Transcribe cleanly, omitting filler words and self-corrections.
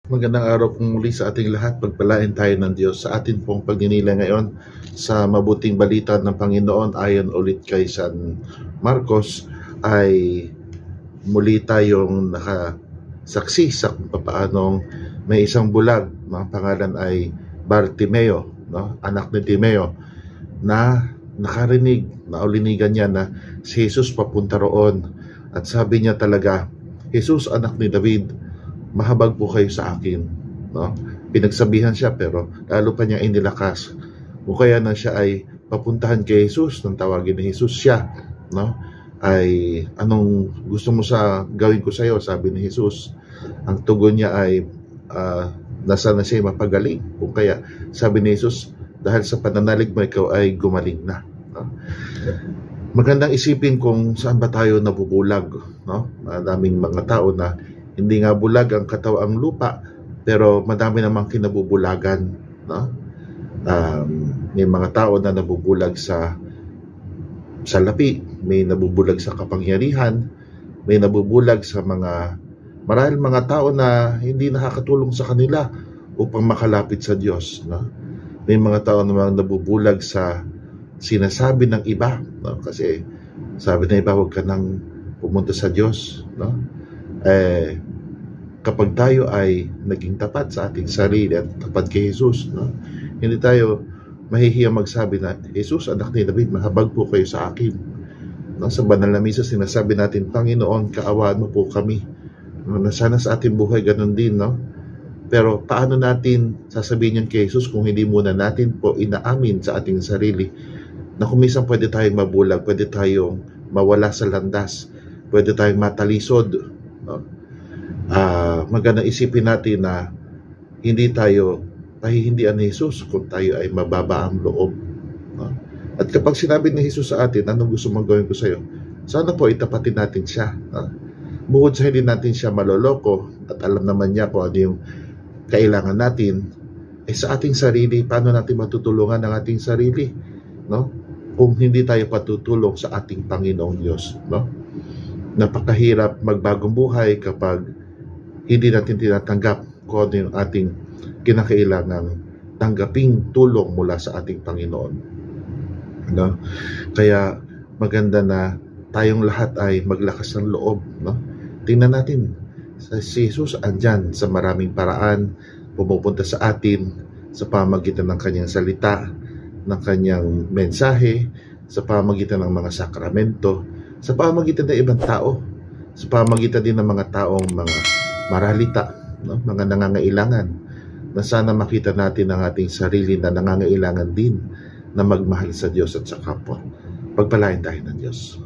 Magandang araw po muli sa ating lahat. Pagpalain tayo ng Diyos sa atin pong pagninilay ngayon sa mabuting balita ng Panginoon ayon ulit kay San Marcos, ay muli tayong nakasaksi sa kung paanong may isang bulag, ang pangalan ay Bartimeo, anak ni Timeo, na nakarinig, naulinigan niya na si Jesus papunta roon, at sabi niya talaga, "Jesus, anak ni David, mahabag po kayo sa akin." Pinagsabihan siya, pero lalo pa niya inilakas. O kaya na siya ay papuntahan kay Jesus, nang tawagin ni Jesus siya, ay, "Anong gusto mo sa gawin ko sa iyo?" sabi ni Jesus. Ang tugon niya ay, nasa na siya mapagaling. O kaya sabi ni Jesus, "Dahil sa pananalig mo, ikaw ay gumaling na." Magandang isipin kung saan ba tayo nabubulag. Madaming mga tao na hindi nga bulag ang katawaang lupa, pero madami namang kinabubulagan. May mga tao na nabubulag sa lapi, may nabubulag sa kapangyarihan, may nabubulag sa marahil mga tao na hindi nakakatulong sa kanila upang makalapit sa Diyos. May mga tao namang nabubulag sa sinasabi ng iba, kasi sabi ng iba, huwag ka nang pumunta sa Diyos. Kapag tayo ay naging tapat sa ating sarili at tapat kay Jesus, hindi tayo mahihiya magsabi na, "Jesus, anak ni David, mahabag po kayo sa akin." Sa banal na misa sinasabi natin, "Panginoon, kaawaan mo po kami." Sana sa ating buhay ganun din, Pero paano natin sasabihin yun kay Jesus kung hindi muna natin po inaamin sa ating sarili na kung minsan pwede tayong mabulag, pwede tayong mawala sa landas, pwede tayong matalisod. Magandang isipin natin na hindi tayo pahihindian ni Jesus kung tayo ay mababa ang loob. At kapag sinabi ni Jesus sa atin, "Anong gusto mong gawin ko sa iyo?" sana po itapatin natin siya. Bukod sa hindi natin siya maloloko at alam naman niya kung ano yung kailangan natin, sa ating sarili, paano natin matutulungan ang ating sarili? Kung hindi tayo patutulong sa ating Panginoong Diyos. Napakahirap magbagong buhay kapag hindi natin tinatanggap kung ano yung ating kinakailangang tanggaping tulong mula sa ating Panginoon. Kaya maganda na tayong lahat ay maglakas ng loob. Tingnan natin, si Jesus andyan sa maraming paraan, pumupunta sa atin sa pamagitan ng kanyang salita, ng kanyang mensahe, sa pamagitan ng mga sakramento, sa pamagitan ng ibang tao, sa pamagitan din ng mga taong mga maralita, mga nangangailangan, na sana makita natin ang ating sarili na nangangailangan din na magmahal sa Diyos at sa kapwa. Pagpalain tayo ng Diyos.